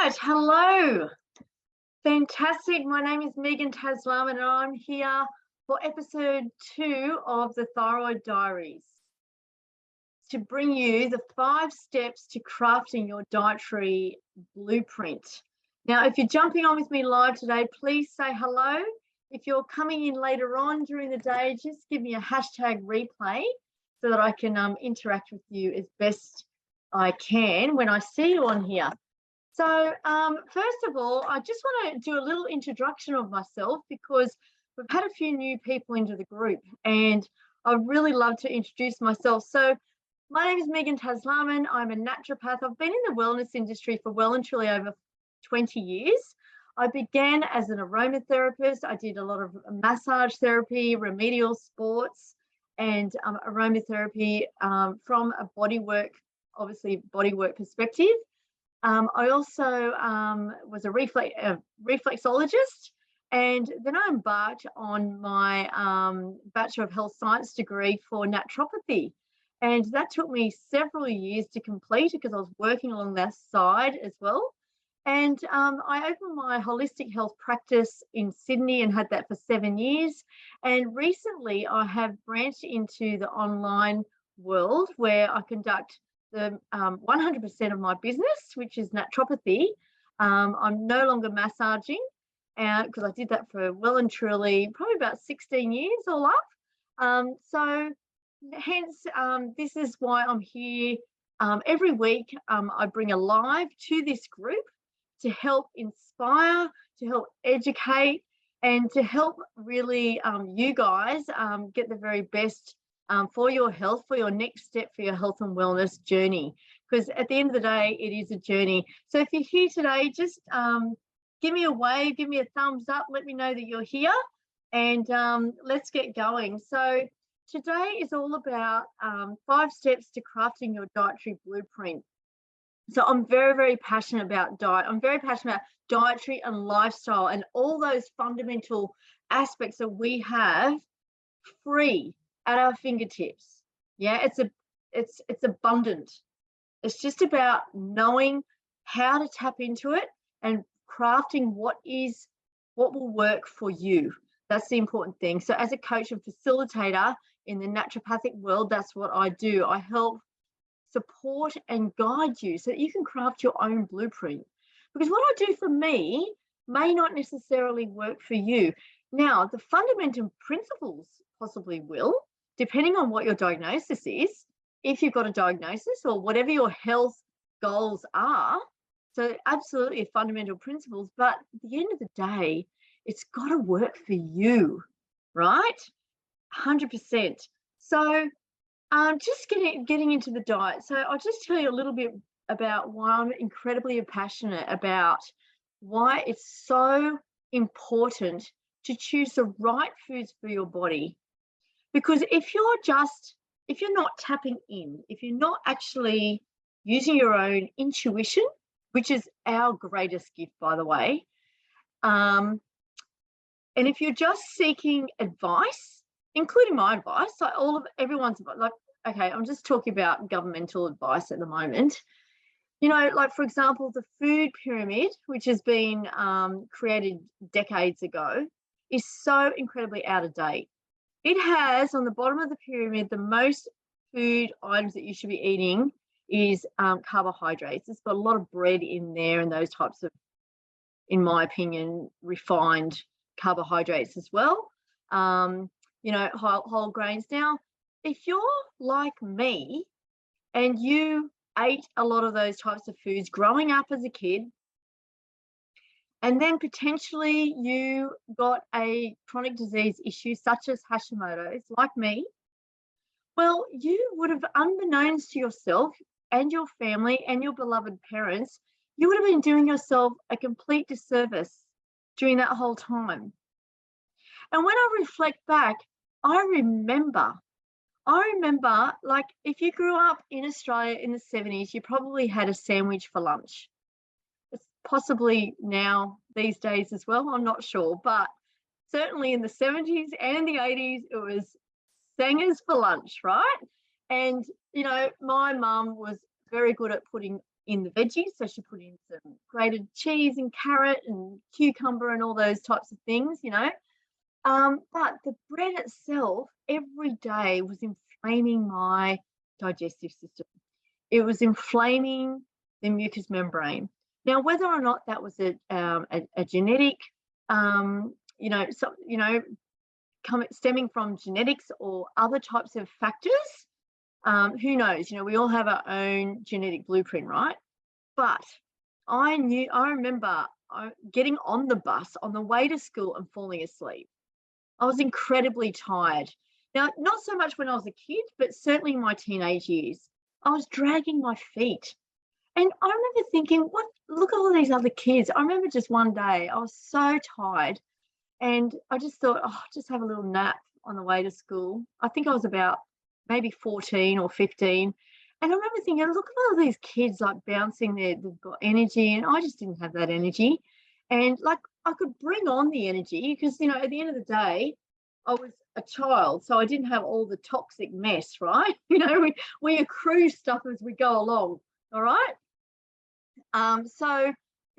Right, hello. Fantastic. My name is Megan Taslam and I'm here for episode 2 of the Thyroid Diaries to bring you the 5 steps to crafting your dietary blueprint. Now, if you're jumping on with me live today, please say hello. If you're coming in later on during the day, just give me a hashtag replay so that I can interact with you as best I can when I see you on here. So first of all, I just want to do a little introduction of myself because we've had a few new people into the group and I'd really love to introduce myself. So my name is Megan Taslaman. I'm a naturopath. I've been in the wellness industry for well and truly over 20 years. I began as an aromatherapist. I did a lot of massage therapy, remedial sports, and aromatherapy from a bodywork perspective. I also was a reflexologist, and then I embarked on my Bachelor of Health Science degree for naturopathy. And that took me several years to complete because I was working along that side as well. And I opened my holistic health practice in Sydney and had that for 7 years. And recently I have branched into the online world where I conduct the 100% of my business, which is naturopathy. I'm no longer massaging because I did that for well and truly probably about 16 years all up. So hence, this is why I'm here every week. I bring a live to this group to help inspire, to help educate, and to help really you guys get the very best for your health, for your next step for your health and wellness journey. Because at the end of the day, it is a journey. So if you're here today, just give me a wave, give me a thumbs up, let me know that you're here, and let's get going. So today is all about 5 steps to crafting your dietary blueprint. So I'm very, very passionate about diet. I'm very passionate about dietary and lifestyle and all those fundamental aspects that we have free at our fingertips. Yeah, it's abundant. It's just about knowing how to tap into it and crafting what will work for you. That's the important thing. So as a coach and facilitator in the naturopathic world, that's what I do. I help support and guide you so that you can craft your own blueprint. Because what I do for me may not necessarily work for you. Now, the fundamental principles possibly will, depending on what your diagnosis is, if you've got a diagnosis or whatever your health goals are. So absolutely fundamental principles, but at the end of the day, it's got to work for you, right? 100%. So just getting into the diet. So I'll just tell you a little bit about why I'm incredibly passionate about why it's so important to choose the right foods for your body. Because if you're not tapping in, if you're not actually using your own intuition, which is our greatest gift, by the way, and if you're just seeking advice, including my advice, like everyone's like, okay, I'm just talking about governmental advice at the moment. You know, like for example, the food pyramid, which has been created decades ago, is so incredibly out of date. It has on the bottom of the pyramid, the most food items that you should be eating is carbohydrates. It's got a lot of bread in there and those types of, in my opinion, refined carbohydrates as well. You know, whole grains. Now, if you're like me and you ate a lot of those types of foods growing up as a kid, and then potentially you got a chronic disease issue such as Hashimotos, like me, well, you would have, unbeknownst to yourself and your family and your beloved parents, you would have been doing yourself a complete disservice during that whole time. And when I reflect back, I remember, like, if you grew up in Australia in the 70s, you probably had a sandwich for lunch. It's possibly now these days as well, I'm not sure, but certainly in the 70s and the 80s, it was sangers for lunch, right? And, you know, my mum was very good at putting in the veggies. So she put in some grated cheese and carrot and cucumber and all those types of things, But the bread itself every day was inflaming my digestive system. It was inflaming the mucous membrane. Now, whether or not that was a genetic, stemming from genetics or other types of factors, who knows? We all have our own genetic blueprint, right? But I remember getting on the bus on the way to school and falling asleep. I was incredibly tired. Now, not so much when I was a kid, but certainly in my teenage years. I was dragging my feet. And I remember thinking, look at all these other kids. I remember just one day, I was so tired. And I just thought, just have a little nap on the way to school. I think I was about maybe 14 or 15. And I remember thinking, look at all these kids like bouncing there. They've got energy. And I just didn't have that energy. And like I could bring on the energy because, at the end of the day, I was a child. So I didn't have all the toxic mess, right? We accrue stuff as we go along. All right. So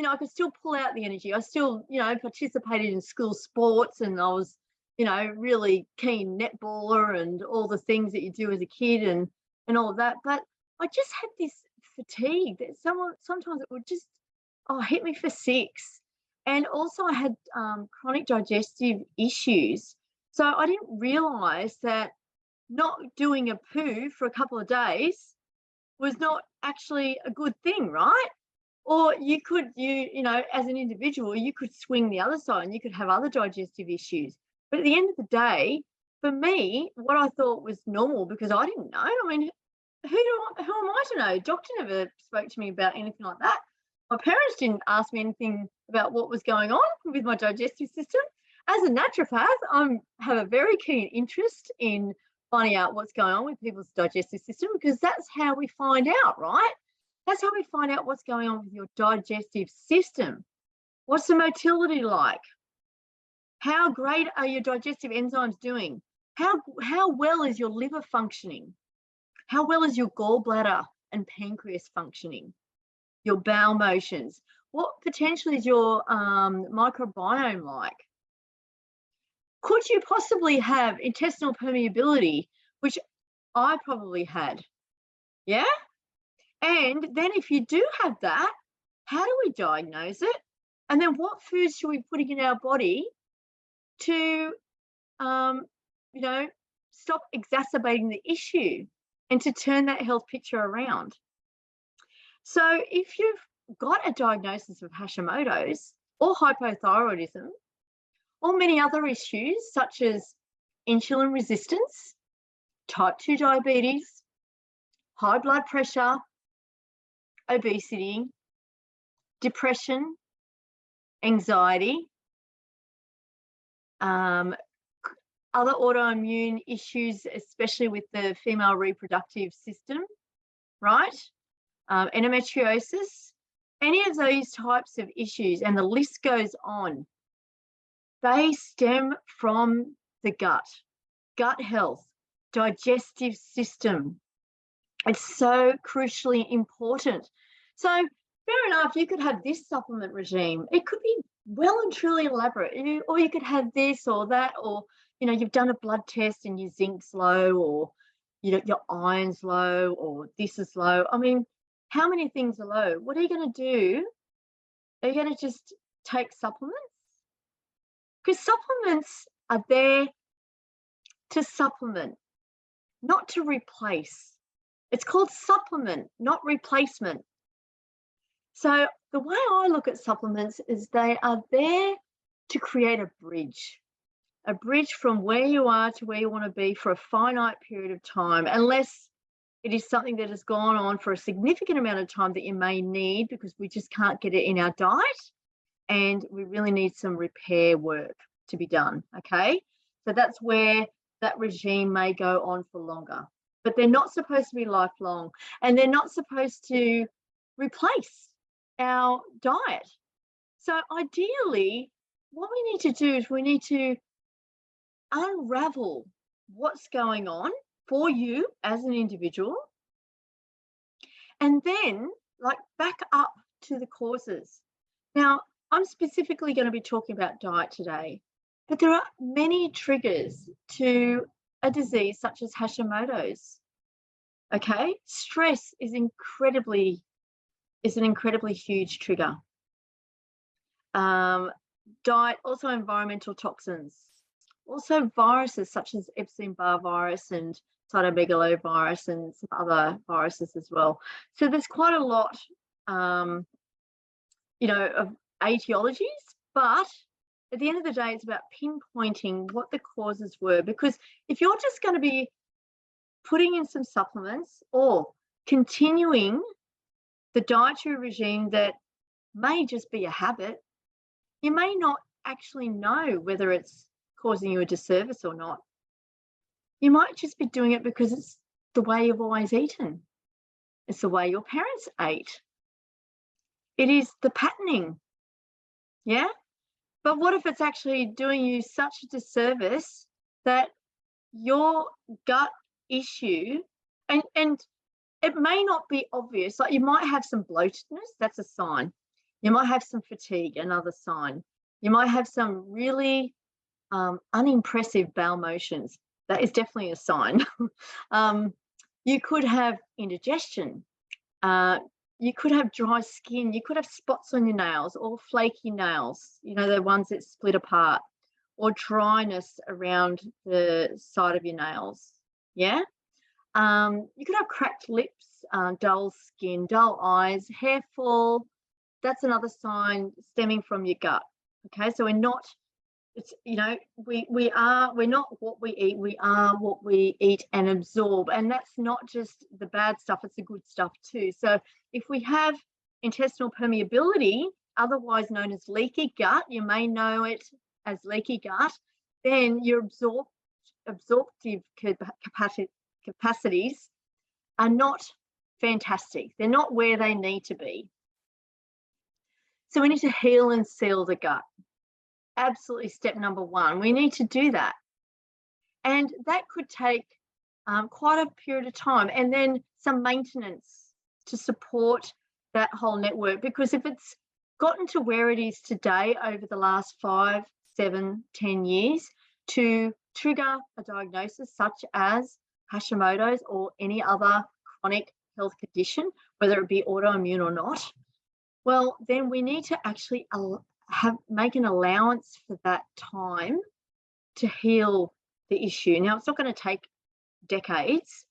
I could still pull out the energy. I still, participated in school sports, and I was, really keen netballer and all the things that you do as a kid and all of that. But I just had this fatigue that sometimes it would just hit me for six. And also I had chronic digestive issues. So I didn't realize that not doing a poo for a couple of days was not actually a good thing, right? Or you could, as an individual, you could swing the other side and you could have other digestive issues. But at the end of the day, for me, what I thought was normal, because I didn't know. I mean, who am I to know? Doctor never spoke to me about anything like that. My parents didn't ask me anything about what was going on with my digestive system. As a naturopath, I have a very keen interest in finding out what's going on with people's digestive system, because that's how we find out, right? That's how we find out what's going on with your digestive system. What's the motility like? How great are your digestive enzymes doing? How well is your liver functioning? How well is your gallbladder and pancreas functioning? Your bowel motions? What potentially is your microbiome like? Could you possibly have intestinal permeability, which I probably had? Yeah? And then if you do have that, how do we diagnose it? And then what foods should we be putting in our body to, stop exacerbating the issue and to turn that health picture around? So if you've got a diagnosis of Hashimotos or hypothyroidism or many other issues such as insulin resistance, type 2 diabetes, high blood pressure, obesity, depression, anxiety, other autoimmune issues, especially with the female reproductive system, right? Endometriosis, any of those types of issues, and the list goes on, they stem from the gut health, digestive system. It's so crucially important. So fair enough, you could have this supplement regime. It could be well and truly elaborate, or you could have this or that, or, you've done a blood test and your zinc's low, or, your iron's low, or this is low. I mean, how many things are low? What are you going to do? Are you going to just take supplements? Because supplements are there to supplement, not to replace. It's called supplement, not replacement. So the way I look at supplements is they are there to create a bridge from where you are to where you want to be for a finite period of time, unless it is something that has gone on for a significant amount of time that you may need because we just can't get it in our diet and we really need some repair work to be done, okay? So that's where that regime may go on for longer. But they're not supposed to be lifelong, and they're not supposed to replace our diet. So ideally, what we need to do is we need to unravel what's going on for you as an individual. And then like back up to the causes. Now, I'm specifically going to be talking about diet today, but there are many triggers to a disease such as Hashimoto's. Okay, stress is an incredibly huge trigger. Diet, also environmental toxins, also viruses such as Epstein-Barr virus and cytomegalovirus and some other viruses as well. So there's quite a lot, of etiologies, but at the end of the day, it's about pinpointing what the causes were. Because if you're just going to be putting in some supplements or continuing the dietary regime that may just be a habit, you may not actually know whether it's causing you a disservice or not. You might just be doing it because it's the way you've always eaten. It's the way your parents ate. It is the patterning. Yeah? But what if it's actually doing you such a disservice that your gut issue, and it may not be obvious, like you might have some bloatedness, that's a sign. You might have some fatigue, another sign. You might have some really unimpressive bowel motions. That is definitely a sign. You could have indigestion. You could have dry skin. You could have spots on your nails or flaky nails, the ones that split apart, or dryness around the side of your nails. Yeah. You could have cracked lips, dull skin, dull eyes, hair fall. That's another sign stemming from your gut. Okay, so we're not what we eat, we are what we eat and absorb. And that's not just the bad stuff, it's the good stuff too. So if we have intestinal permeability, otherwise known as leaky gut, you may know it as leaky gut, then your absorptive capacities are not fantastic. They're not where they need to be. So we need to heal and seal the gut. Absolutely step number one. We need to do that. And that could take quite a period of time, and then some maintenance to support that whole network. Because if it's gotten to where it is today over the last 5, 7, 10 years to trigger a diagnosis such as Hashimoto's or any other chronic health condition, whether it be autoimmune or not, well, then we need to actually make an allowance for that time to heal the issue. Now, it's not going to take decades,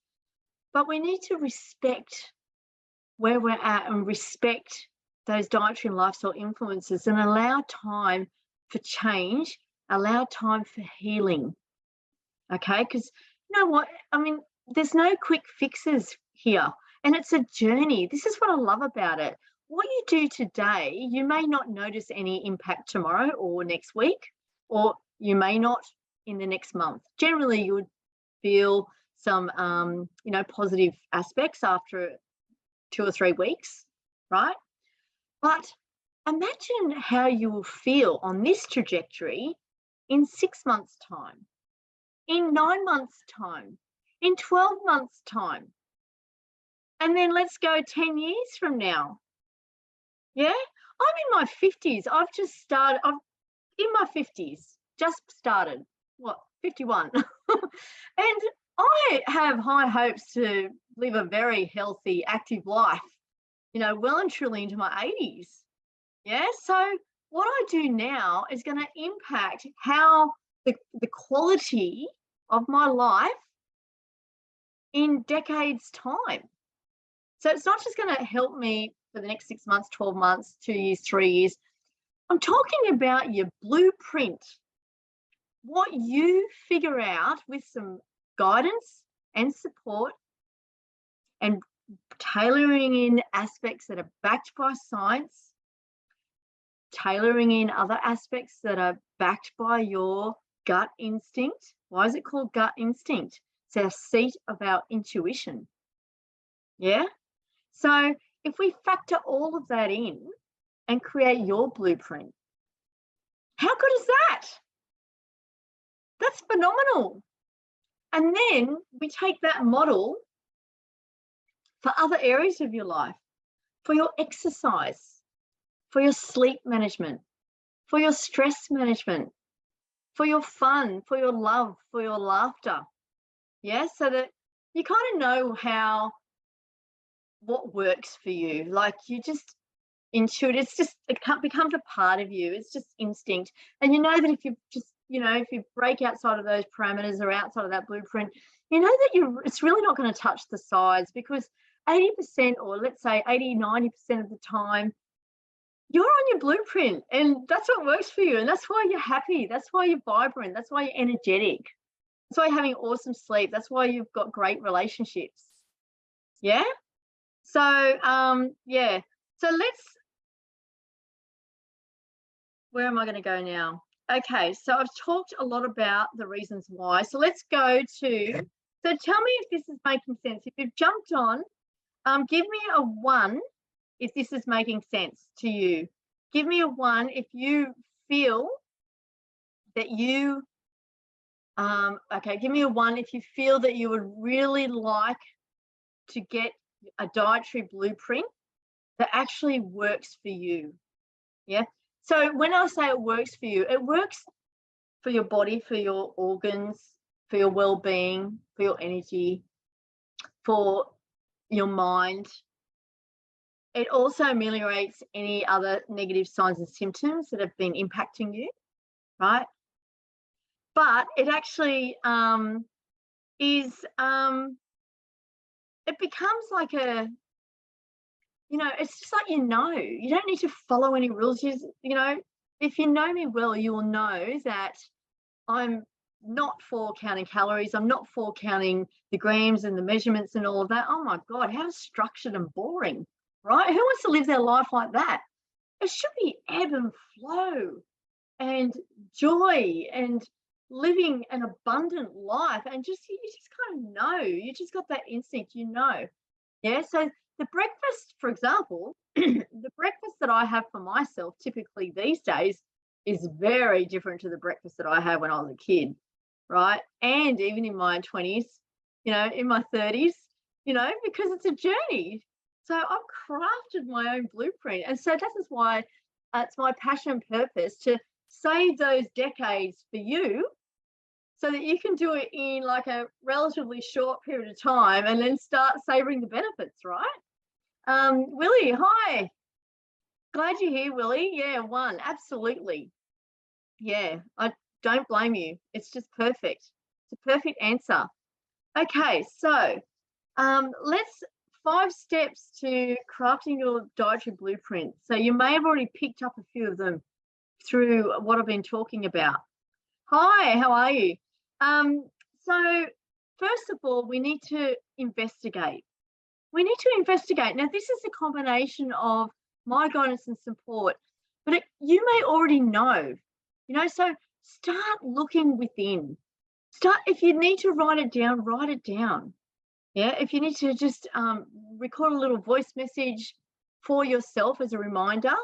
but we need to respect where we're at and respect those dietary and lifestyle influences and allow time for change, allow time for healing. Okay, because you know what? I mean, there's no quick fixes here, and it's a journey. This is what I love about it. What you do today, you may not notice any impact tomorrow or next week, or you may not in the next month. Generally, you would feel some, positive aspects after 2 or 3 weeks, right? But imagine how you will feel on this trajectory in 6 months' time, in 9 months' time, in 12 months' time. And then let's go 10 years from now. Yeah, I'm in my 50s. I'm in my 50s, just started, 51. And I have high hopes to live a very healthy, active life, well and truly into my 80s. Yeah, so what I do now is going to impact how the quality of my life in decades' time. So it's not just going to help me for the next 6 months, 12 months, 2 years, 3 years. I'm talking about your blueprint, what you figure out with some guidance and support and tailoring in aspects that are backed by science, tailoring in other aspects that are backed by your gut instinct. Why is it called gut instinct? It's our seat of our intuition. Yeah? So if we factor all of that in and create your blueprint, how good is that? That's phenomenal. And then we take that model for other areas of your life. for your exercise, for your sleep management, for your stress management, for your fun, for your love, for your laughter. Yeah, so that you kind of know what works for you. Like you just intuit, it becomes a part of you. It's just instinct. And you know that if you just, if you break outside of those parameters or outside of that blueprint, you know that it's really not going to touch the sides, because 80%, or let's say 80, 90% of the time, you're on your blueprint, and that's what works for you. And that's why you're happy. That's why you're vibrant. That's why you're energetic. That's why you're having awesome sleep. That's why you've got great relationships. Yeah. So, yeah. So where am I going to go now? Okay. So I've talked a lot about the reasons why. So let's go to, so tell me if this is making sense. If you've jumped on, give me a 1 if this is making sense to you. Give me a 1 if you feel that you, okay, give me a 1 if you feel that you would really like to get a dietary blueprint that actually works for you. Yeah. So when I say it works for you, it works for your body, for your organs, for your well-being, for your energy, for your mind. It also ameliorates any other negative signs and symptoms that have been impacting you, right? But it actually is, it becomes like a, it's just like, you don't need to follow any rules. If you know me well, you will know that I'm not for counting calories. I'm not for counting the grams and the measurements and all of that. Oh my God, how structured and boring, right? Who wants to live their life like that? It should be ebb and flow and joy and living an abundant life. And you just kind of know, you just got that instinct, Yeah. So the breakfast, for example, the breakfast that I have for myself typically these days is very different to the breakfast that I had when I was a kid, right? And even in my 20s, in my 30s, because it's a journey. So I've crafted my own blueprint. And so that is why it's my passion and purpose to save those decades for you, so that you can do it in like a relatively short period of time and then start savoring the benefits, right? Willie, hi. Glad you're here, Willie. Yeah, 1, absolutely. Yeah, I don't blame you. It's just perfect. It's a perfect answer. Okay, so let's 5 steps to crafting your dietary blueprint. So you may have already picked up a few of them through what I've been talking about. Hi, how are you? So first of all, we need to investigate. We need to investigate. Now, this is a combination of my guidance and support, but you may already know, so start looking within. If you need to write it down, write it down. Yeah, if you need to just record a little voice message for yourself as a reminder,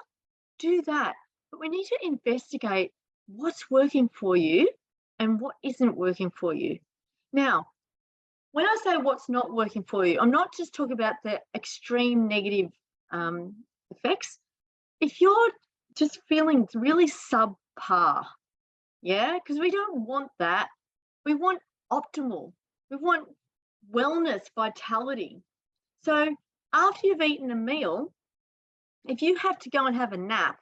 do that. But we need to investigate what's working for you and what isn't working for you. Now, when I say what's not working for you, I'm not just talking about the extreme negative effects. If you're just feeling really subpar, yeah, because we don't want that. We want optimal. We want wellness, vitality. So after you've eaten a meal, if you have to go and have a nap,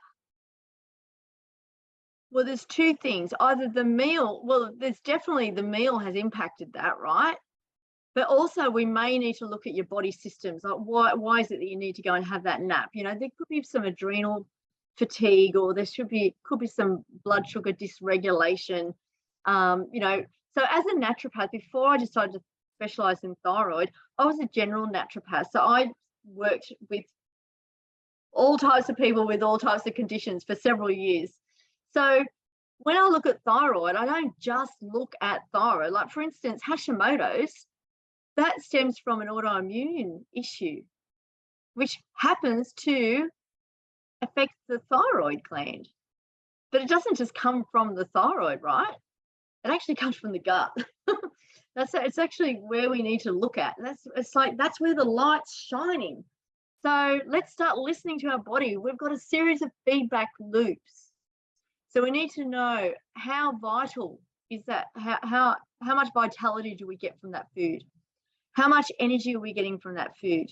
well, there's 2 things. Either the meal, there's definitely the meal has impacted that, right? But also we may need to look at your body systems. Like why is it that you need to go and have that nap? There could be some adrenal fatigue, or there could be some blood sugar dysregulation. So as a naturopath, before I decided to specialize in thyroid, I was a general naturopath. So I worked with all types of people with all types of conditions for several years. So when I look at thyroid, I don't just look at thyroid. Like, for instance, Hashimotos, that stems from an autoimmune issue, which happens to affect the thyroid gland. But it doesn't just come from the thyroid, right? It actually comes from the gut. It's actually where we need to look at. That's where the light's shining. So let's start listening to our body. We've got a series of feedback loops. So we need to know how vital is that? How much vitality do we get from that food? How much energy are we getting from that food?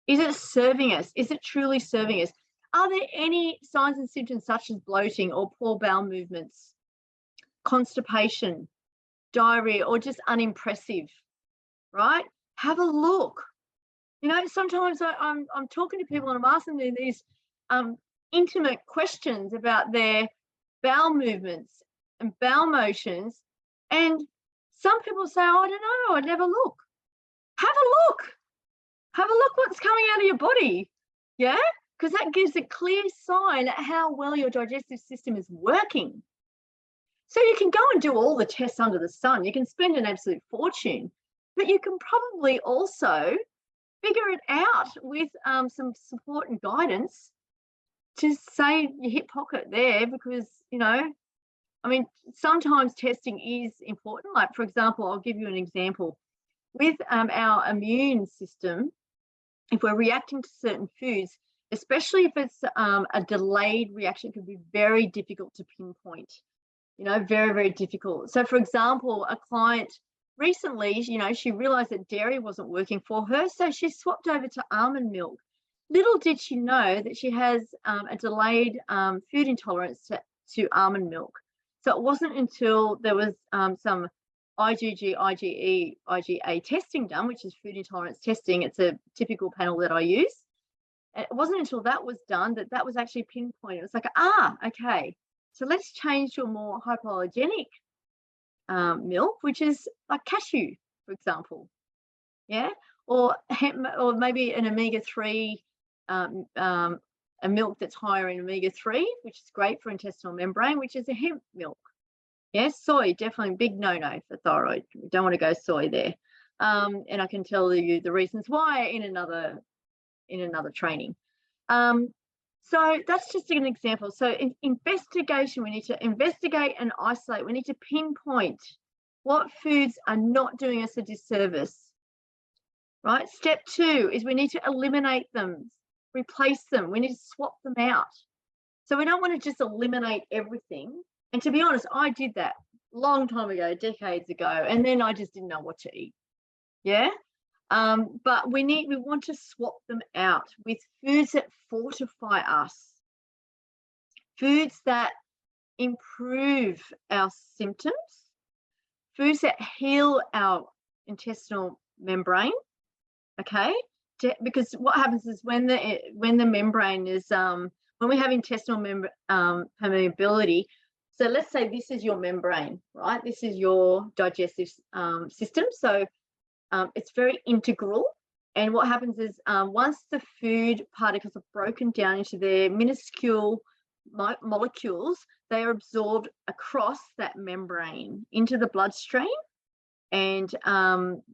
Is it serving us? Is it truly serving us? Are there any signs and symptoms such as bloating or poor bowel movements, constipation, diarrhea, or just unimpressive, right? Have a look. You know, sometimes I'm talking to people and I'm asking them these intimate questions about their bowel movements and bowel motions, and some people say, oh, I don't know, I'd never look. Have a look. Have a look what's coming out of your body, yeah? Because that gives a clear sign at how well your digestive system is working. So you can go and do all the tests under the sun. You can spend an absolute fortune, but you can probably also figure it out with some support and guidance to say your hip pocket there, because, you know, I mean, sometimes testing is important. Like, for example, I'll give you an example. With our immune system, if we're reacting to certain foods, especially if it's a delayed reaction, it can be very difficult to pinpoint, you know, very, very difficult. So, for example, a client recently, you know, she realized that dairy wasn't working for her, so she swapped over to almond milk. Little did she know that she has a delayed food intolerance to almond milk. So it wasn't until there was some IgG, IgE, IgA testing done, which is food intolerance testing. It's a typical panel that I use. It wasn't until that was done that that was actually pinpointed. It was like, okay, so let's change to a more hypoallergenic milk, which is like cashew, for example, yeah, or maybe an omega-3, a milk that's higher in omega-3, which is great for intestinal membrane, which is a hemp milk. Yes, soy, definitely big no-no for thyroid. We don't want to go soy there. And I can tell you the reasons why in another training. So that's just an example. So in investigation, we need to investigate and isolate. We need to pinpoint what foods are not doing us a disservice, right? Step 2 is we need to eliminate them, replace them. We need to swap them out. So we don't want to just eliminate everything. And to be honest, I did that a long time ago, decades ago, and then I just didn't know what to eat. Yeah. But we want to swap them out with foods that fortify us, foods that improve our symptoms, foods that heal our intestinal membrane. Okay, because what happens is when the membrane is when we have intestinal permeability. So let's say this is your membrane, right? This is your digestive system. So it's very integral. And what happens is once the food particles are broken down into their minuscule molecules, they are absorbed across that membrane into the bloodstream. And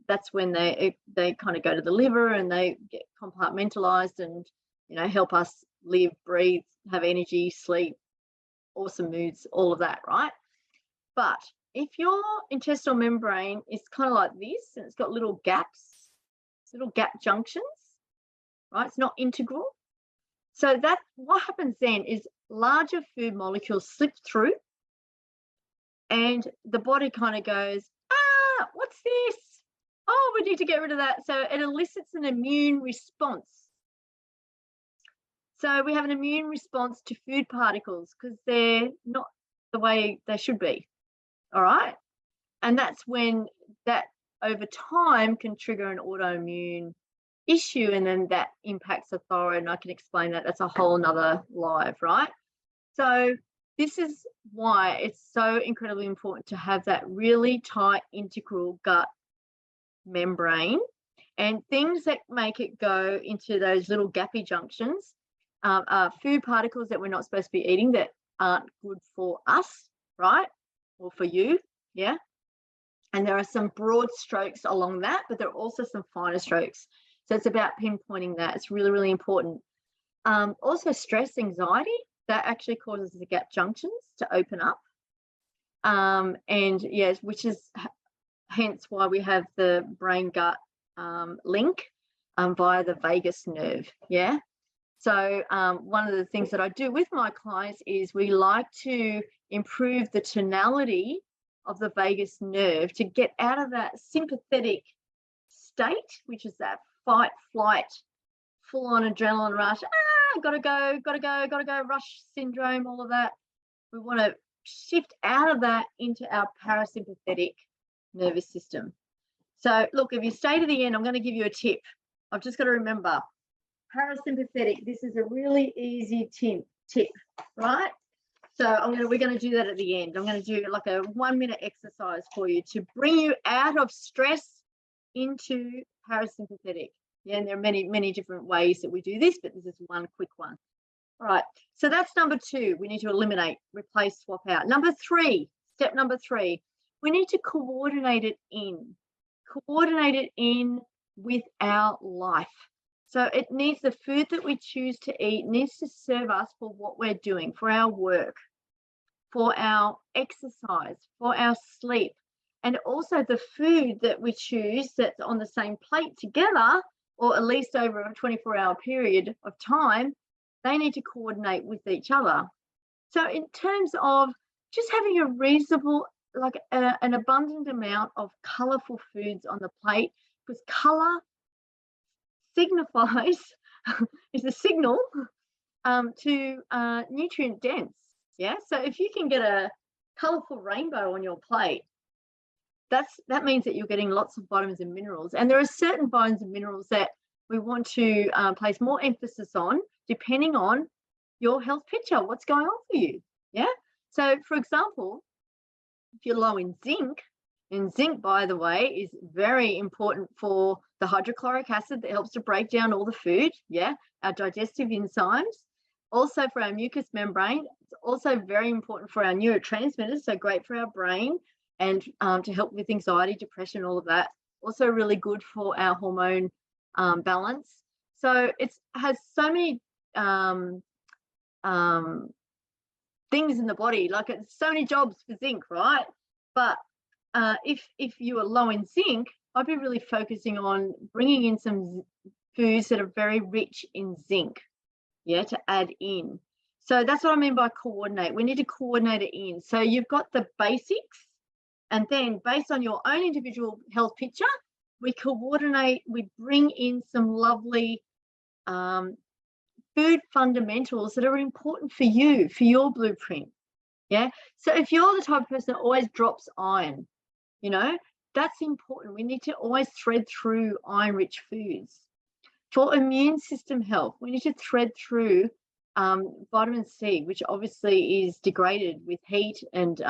that's when they kind of go to the liver and they get compartmentalized and, you know, help us live, breathe, have energy, sleep, awesome moods, all of that, right? But if your intestinal membrane is kind of like this and it's got little gaps, little gap junctions, right? It's not integral. So that what happens then is larger food molecules slip through and the body kind of goes, what's this? Oh, we need to get rid of that. So it elicits an immune response. So we have an immune response to food particles because they're not the way they should be. All right. And that's when that over time can trigger an autoimmune issue, and then that impacts the thyroid. And I can explain that. That's a whole nother live, right? So this is why it's so incredibly important to have that really tight integral gut membrane, and things that make it go into those little gappy junctions are food particles that we're not supposed to be eating that aren't good for us, right? Or for you, yeah? And there are some broad strokes along that, but there are also some finer strokes. So it's about pinpointing that. It's really, really important. Also stress, anxiety, that actually causes the gap junctions to open up. And yes, which is hence why we have the brain gut link. via the vagus nerve. Yeah. So one of the things that I do with my clients is we like to improve the tonality of the vagus nerve to get out of that sympathetic state, which is that fight, flight, full-on adrenaline rush. Gotta go, rush syndrome, all of that. We want to shift out of that into our parasympathetic nervous system. So look, if you stay to the end, I'm going to give you a tip. I've just got to remember parasympathetic. This is a really easy tip, right? So we're going to do that at the end. I'm going to do like a 1-minute exercise for you to bring you out of stress into parasympathetic. Yeah, and there are many different ways that we do this, but this is one quick one. All right, so that's number 2. We need to eliminate, replace, swap out. Step number 3, we need to coordinate it in with our life. So it needs, the food that we choose to eat needs to serve us for what we're doing, for our work, for our exercise, for our sleep, and also the food that we choose that's on the same plate together, or at least over a 24-hour period of time, they need to coordinate with each other. So in terms of just having a reasonable, like an abundant amount of colourful foods on the plate, because colour signifies is a signal to nutrient dense. Yeah, so if you can get a colourful rainbow on your plate, that means that you're getting lots of vitamins and minerals. And there are certain vitamins and minerals that we want to place more emphasis on, depending on your health picture, what's going on for you. Yeah, so for example, if you're low in zinc, and zinc, by the way, is very important for the hydrochloric acid that helps to break down all the food, yeah, our digestive enzymes, also for our mucous membrane. It's also very important for our neurotransmitters, so great for our brain and to help with anxiety, depression, all of that. Also really good for our hormone balance. So it has so many things in the body, like it's so many jobs for zinc, right? But if you are low in zinc, I'd be really focusing on bringing in some foods that are very rich in zinc, yeah, to add in. So that's what I mean by coordinate. We need to coordinate it in. So you've got the basics, and then based on your own individual health picture, we coordinate, we bring in some lovely food fundamentals that are important for you, for your blueprint. Yeah. So if you're the type of person that always drops iron, you know, that's important. We need to always thread through iron-rich foods. For immune system health, we need to thread through vitamin C, which obviously is degraded with heat and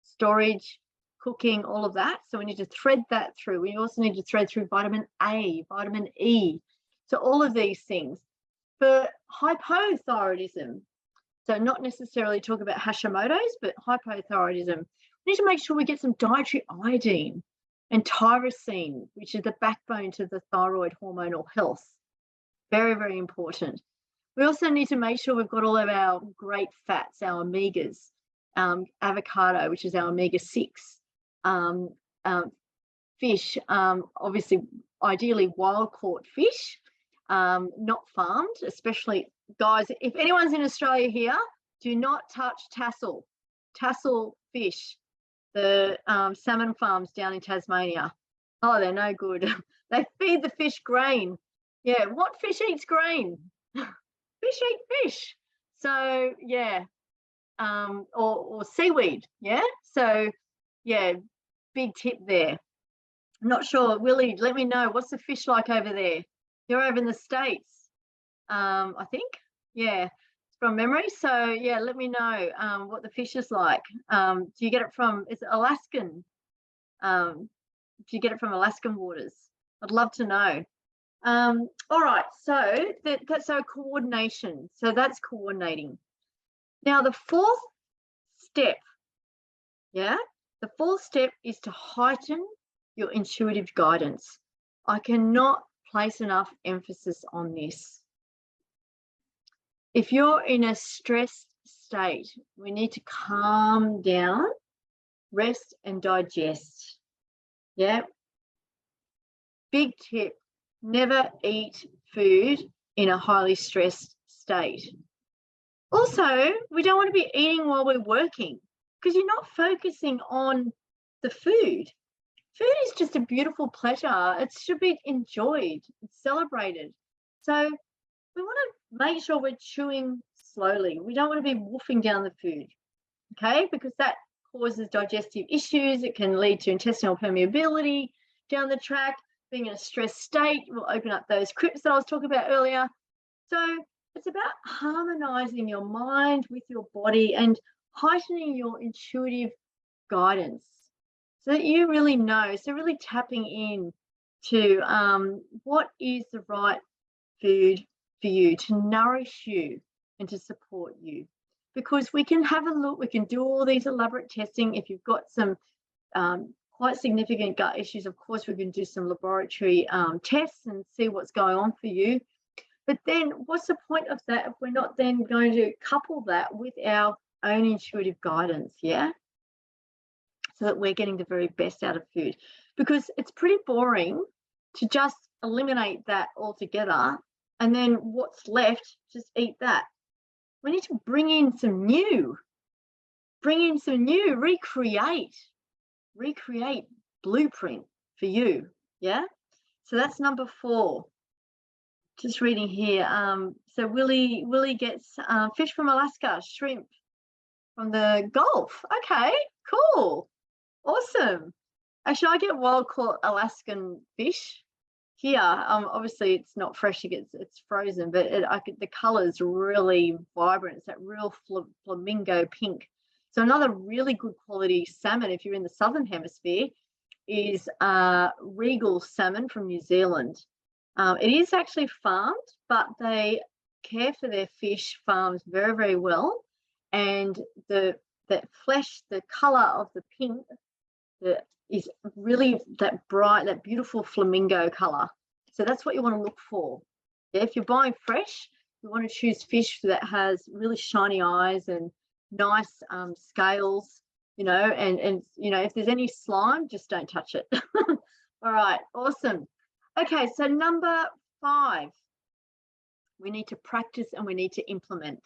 storage, cooking, all of that. So we need to thread that through. We also need to thread through vitamin A, vitamin E. So all of these things. For hypothyroidism, so not necessarily talk about Hashimotos, but hypothyroidism, we need to make sure we get some dietary iodine and tyrosine, which is the backbone to the thyroid hormonal health. Very, very important. We also need to make sure we've got all of our great fats, our omegas, avocado, which is our omega-6, fish, obviously, ideally wild-caught fish, not farmed, especially, guys, if anyone's in Australia here, do not touch tassel fish, the salmon farms down in Tasmania. Oh, they're no good. They feed the fish grain. Yeah, what fish eats grain? Fish eat fish. So yeah, or seaweed. Yeah. So yeah, big tip there. I'm not sure, Willie, let me know, what's the fish like over there? You're over in the States, I think. Yeah, from memory. So yeah, let me know what the fish is like. Do you get it from, is it Alaskan? Do you get it from Alaskan waters? I'd love to know. All right, so that's our coordination. So that's coordinating. Now the fourth step, yeah, the fourth step is to heighten your intuitive guidance. I cannot place enough emphasis on this. If you're in a stressed state, we need to calm down, rest and digest. Yeah. Big tip, Never eat food in a highly stressed state. Also, we don't want to be eating while we're working because you're not focusing on the food. Food is just a beautiful pleasure. It should be enjoyed, celebrated. So we want to make sure we're chewing slowly. We don't want to be wolfing down the food, okay? Because that causes digestive issues. It can lead to intestinal permeability down the track. Being in a stressed state will open up those crypts that I was talking about earlier. So it's about harmonizing your mind with your body and heightening your intuitive guidance so that you really know. So really tapping in to what is the right food for you to nourish you and to support you. Because we can have a look, we can do all these elaborate testing. If you've got some quite significant gut issues, of course, we can do some laboratory tests and see what's going on for you. But then what's the point of that if we're not then going to couple that with our own intuitive guidance, yeah? So that we're getting the very best out of food. Because it's pretty boring to just eliminate that altogether and then what's left, just eat that. We need to bring in some new, recreate blueprint for you, yeah? So that's number 4. Just reading here. So Willie gets fish from Alaska, shrimp from the Gulf. Okay, cool, awesome. Actually, I get wild caught Alaskan fish here. Obviously it's not fresh; it's frozen, but the colour's really vibrant. It's that real flamingo pink. So another really good quality salmon, if you're in the southern hemisphere, is regal salmon from New Zealand. It is actually farmed, but they care for their fish farms very, very well. And that flesh, the colour of the pink, is really that bright, that beautiful flamingo colour. So that's what you want to look for. Yeah, if you're buying fresh, you want to choose fish that has really shiny eyes and nice scales, you know, and you know, if there's any slime, just don't touch it. All right, awesome. Okay, so number 5, we need to practice and we need to implement.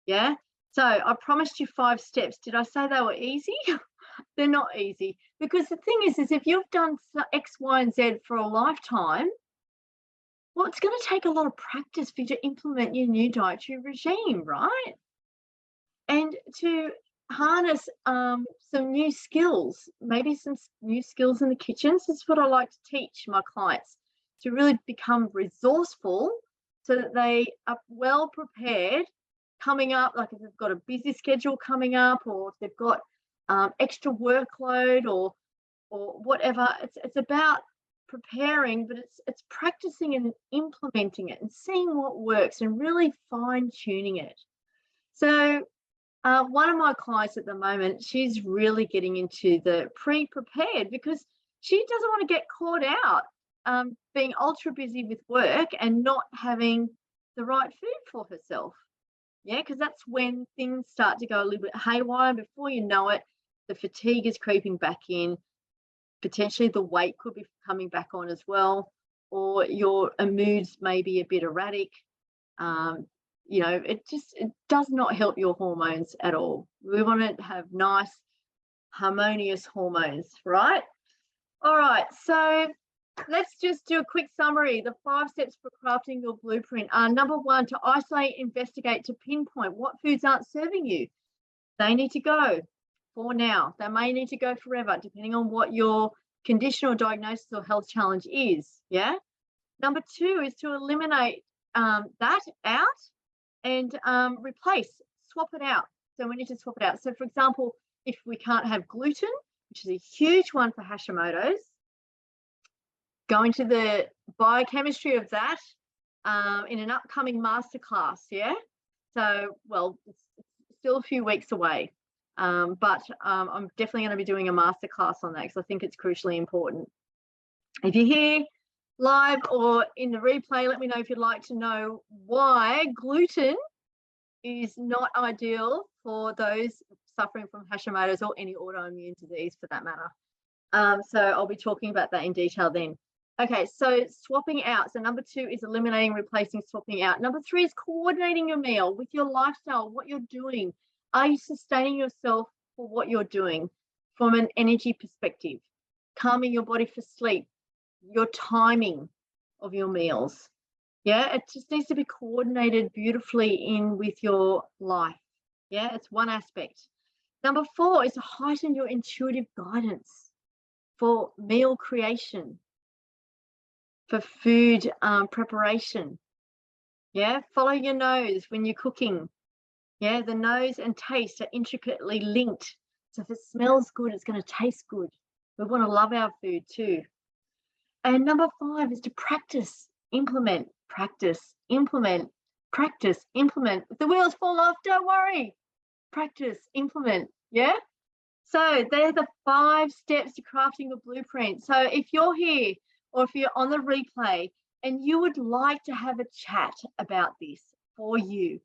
Yeah, so I promised you 5 steps. Did I say they were easy? They're not easy, because the thing is if you've done X, Y, and Z for a lifetime, well, it's going to take a lot of practice for you to implement your new dietary regime, right? And to harness some new skills, maybe some new skills in the kitchen. So this is what I like to teach my clients, to really become resourceful so that they are well prepared coming up, like if they've got a busy schedule coming up, or if they've got extra workload or whatever. It's about preparing, but it's practicing and implementing it and seeing what works and really fine-tuning it. So one of my clients at the moment, she's really getting into the pre-prepared because she doesn't want to get caught out being ultra busy with work and not having the right food for herself. Yeah, because that's when things start to go a little bit haywire. Before you know it, the fatigue is creeping back in. Potentially the weight could be coming back on as well, or your moods may be a bit erratic. You know, it does not help your hormones at all. We want to have nice, harmonious hormones, right? All right, so let's just do a quick summary. The 5 steps for crafting your blueprint are: number 1, to isolate, investigate, to pinpoint what foods aren't serving you. They need to go for now. They may need to go forever, depending on what your condition or diagnosis or health challenge is. Yeah. Number 2 is to eliminate that out and replace, swap it out. So we need to swap it out. So for example, if we can't have gluten, which is a huge one for Hashimotos, go into the biochemistry of that in an upcoming masterclass. Yeah. So, well, it's still a few weeks away, but I'm definitely going to be doing a masterclass on that because I think it's crucially important. If you're here live or in the replay, let me know if you'd like to know why gluten is not ideal for those suffering from Hashimoto's or any autoimmune disease for that matter. So I'll be talking about that in detail then. Okay, so swapping out. So number 2 is eliminating, replacing, swapping out. Number 3 is coordinating your meal with your lifestyle, what you're doing. Are you sustaining yourself for what you're doing from an energy perspective? Calming your body for sleep, your timing of your meals. Yeah, it just needs to be coordinated beautifully in with your life. Yeah, it's one aspect. Number 4 is to heighten your intuitive guidance for meal creation, for food preparation. Yeah, follow your nose when you're cooking. Yeah, the nose and taste are intricately linked. So if it smells good, it's going to taste good. We want to love our food too. And number 5 is to practice, implement, practice, implement, practice, implement. If the wheels fall off, don't worry. Practice, implement. Yeah. So they're the 5 steps to crafting a blueprint. So if you're here or if you're on the replay and you would like to have a chat about this for you,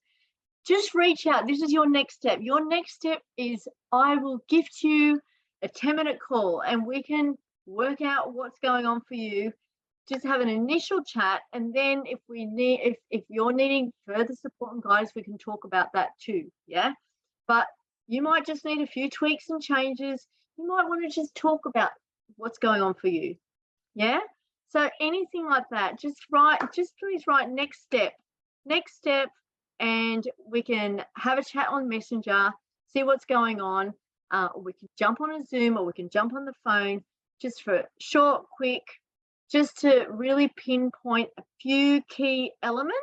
just reach out. This is your next step. Your next step is I will gift you a 10-minute call and we can work out what's going on for you. Just have an initial chat, and then if you're needing further support and guidance, we can talk about that too. Yeah, but you might just need a few tweaks and changes. You might want to just talk about what's going on for you. Yeah, so anything like that, just please write next step, and we can have a chat on Messenger, see what's going on. We can jump on a Zoom or we can jump on the phone, just for short, quick, just to really pinpoint a few key elements.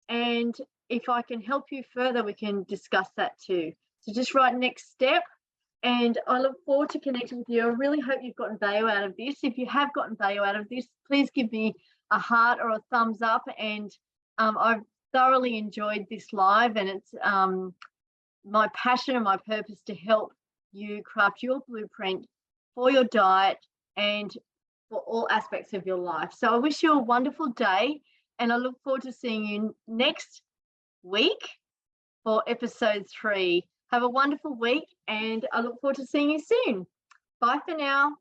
And if I can help you further, we can discuss that too. So just write next step, and I look forward to connecting with you. I really hope you've gotten value out of this. If you have gotten value out of this, please give me a heart or a thumbs up. And I've thoroughly enjoyed this live, and it's my passion and my purpose to help you craft your blueprint for your diet and for all aspects of your life. So I wish you a wonderful day, and I look forward to seeing you next week for episode 3. Have a wonderful week, and I look forward to seeing you soon. Bye for now.